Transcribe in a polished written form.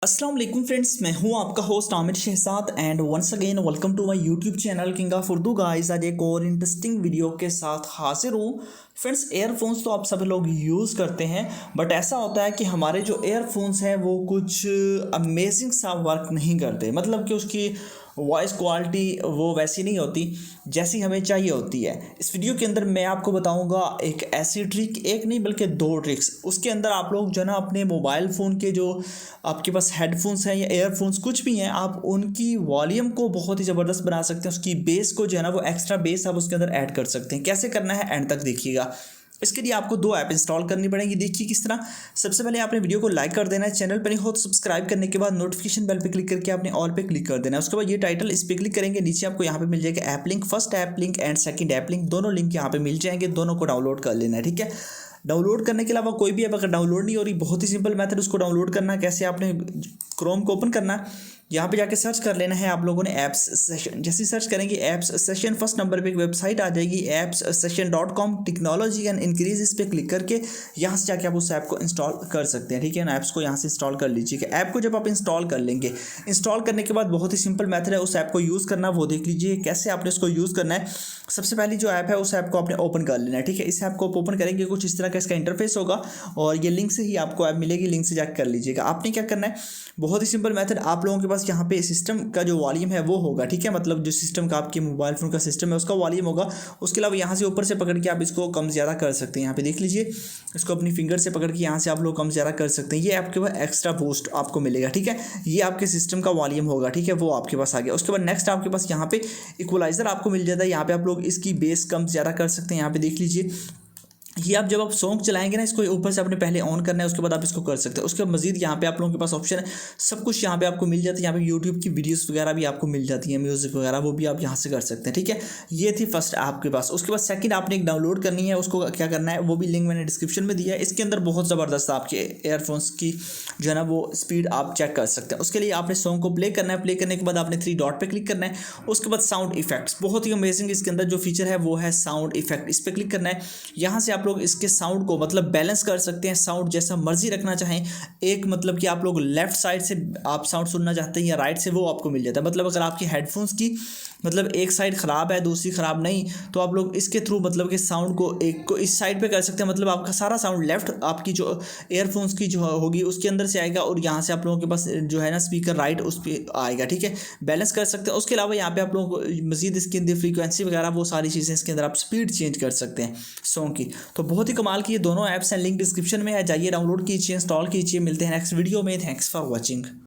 अस्सलाम वालेकुम फ्रेंड्स, मैं हूं आपका host Aamir Shahzad and once again welcome to my YouTube channel king of Urdu guys. आज एक और इंटरेस्टिंग वीडियो के साथ हाजिर हूं। फ्रेंड्स, एयरफोन्स तो आप सभी लोग यूज़ करते हैं, बट ऐसा होता है कि हमारे जो एयरफोन्स हैं वो कुछ अमेजिंग सा वर्क नहीं करते। मतलब कि उसकी वॉइस क्वालिटी वो वैसी नहीं होती जैसी हमें चाहिए होती है। इस वीडियो के अंदर मैं आपको बताऊंगा एक ऐसी ट्रिक, एक नहीं बल्कि दो ट्रिक्स। उसके अंदर आप लोग जो है ना अपने मोबाइल फ़ोन के जो आपके पास हेडफोन्स हैं या एयरफोन्स कुछ भी हैं, आप उनकी वॉल्यूम को बहुत ही ज़बरदस्त बना सकते हैं। उसकी बेस को जो है ना वो एक्स्ट्रा बेस आप उसके अंदर ऐड कर सकते हैं। कैसे करना है एंड तक देखिएगा। इसके लिए आपको दो ऐप इंस्टॉल करनी पड़ेंगी। देखिए किस तरह। सबसे पहले आपने वीडियो को लाइक कर देना है, चैनल पर नहीं हो तो सब्सक्राइब करने के बाद नोटिफिकेशन बेल पे क्लिक करके आपने ऑल पे क्लिक कर देना है। उसके बाद ये टाइटल इस पर क्लिक करेंगे, नीचे आपको यहाँ पे मिल जाएगा app link. First app link and second app link, दोनों लिंक यहाँ पे मिल जाएंगे। दोनों को डाउनलोड कर लेना है, ठीक है। डाउनलोड करने के अलावा कोई भी ऐप अगर डाउनलोड नहीं हो रही, बहुत ही सिंपल मेथड उसको डाउनलोड करना है। कैसे, आपने क्रोम को ओपन करना है, यहाँ पे जाके सर्च कर लेना है आप लोगों ने ऐप्स सेशन। जैसे सर्च करेंगे ऐप्स सेशन, फर्स्ट नंबर पे एक वेबसाइट आ जाएगी appssession.com, टेक्नोलॉजी एंड इंक्रीज। इस पर क्लिक करके यहाँ से जाके आप उस ऐप को इंस्टॉल कर सकते हैं, ठीक है ना। ऐप्स को यहाँ से इंस्टॉल कर लीजिएगा। ऐप को जब आप इंस्टॉल कर लेंगे, इंस्टॉल करने के बाद बहुत ही सिंपल मेथड है उस ऐप को यूज़ करना, वो देख लीजिए कैसे आपने उसको यूज़ करना है। सबसे पहली जो ऐप है उस ऐप को आपने ओपन कर लेना है, ठीक है। इस ऐप को ओपन करेंगे, कुछ इस तरह का इसका इंटरफेस होगा और ये लिंक से ही आपको ऐप मिलेगी, लिंक से जाकर कर लीजिएगा। आपने क्या करना है, बहुत ही सिंपल मेथड। आप लोगों के पास यहाँ पे सिस्टम का जो वॉल्यूम है वो होगा, ठीक है। मतलब जो सिस्टम का आपके मोबाइल फ़ोन का सिस्टम है उसका वॉल्यूम होगा। उसके अलावा यहाँ से ऊपर से पकड़ के आप इसको कम ज़्यादा कर सकते हैं। यहाँ पे देख लीजिए, इसको अपनी फिंगर से पकड़ के यहाँ से आप लोग कम ज़्यादा कर सकते हैं। ये आपके पास एक्स्ट्रा बूस्ट आपको मिलेगा, ठीक है। ये आपके सिस्टम का वॉल्यूम होगा, ठीक है, वो आपके पास आ गया। उसके बाद नेक्स्ट आपके पास यहाँ पे इक्वलाइज़र आपको मिल जाता है। यहाँ पे आप लोग इसकी बेस कम ज़्यादा कर सकते हैं। यहाँ पे देख लीजिए, ये आप जब आप सॉन्ग चलाएंगे ना, इसको ऊपर से आपने पहले ऑन करना है, उसके बाद आप इसको कर सकते हैं। उसके बाद मजीद यहाँ पे आप लोगों के पास ऑप्शन है, सब कुछ यहाँ पे आपको मिल जाता है। यहाँ पे यूट्यूब की वीडियोस वगैरह भी आपको मिल जाती हैं, म्यूज़िक वगैरह, वो भी आप यहाँ से कर सकते हैं, ठीक है। ये थी फर्स्ट आपके पास। उसके बाद सेकंड आपने एक डाउनलोड करनी है, उसको क्या करना है वो भी लिंक मैंने डिस्क्रिप्शन में दिया है। इसके अंदर बहुत ज़बरदस्त आपके एयरफोन्स की जो है ना वो स्पीड आप चेक कर सकते हैं। उसके लिए आपने सॉन्ग को प्ले करना है, प्ले करने के बाद आपने थ्री डॉट पर क्लिक करना है। उसके बाद साउंड इफेक्ट्स, बहुत ही अमेजिंग इसके अंदर जो फीचर है वो है साउंड इफेक्ट। इस पर क्लिक करना है। यहाँ से आप लोग इसके साउंड को मतलब बैलेंस कर सकते हैं, साउंड जैसा मर्जी रखना चाहें। एक मतलब कि आप लोग लेफ्ट साइड से आप साउंड सुनना चाहते हैं या राइट से, वो आपको मिल जाता है। मतलब अगर आपकी हेडफोन्स की मतलब एक साइड ख़राब है दूसरी ख़राब नहीं, तो आप लोग इसके थ्रू मतलब कि साउंड को एक को इस साइड पे कर सकते हैं। मतलब आपका सारा साउंड लेफ्ट आपकी जो एयरफोन्स की जो होगी उसके अंदर से आएगा और यहाँ से आप लोगों के पास जो है ना स्पीकर राइट उस पर आएगा, ठीक है। बैलेंस कर सकते हैं। उसके अलावा यहाँ पे आप लोगों को मजीद इसके अंदर फ्रीक्वेंसी वगैरह वो सारी चीज़ें इसके अंदर आप स्पीड चेंज कर सकते हैं सॉन्ग की। तो बहुत ही कमाल की ये दोनों ऐप्स हैं, लिंक डिस्क्रिप्शन में है, जाइए डाउनलोड कीजिए, इंस्टॉल कीजिए। मिलते हैं नेक्स्ट वीडियो में। Thanks for watching.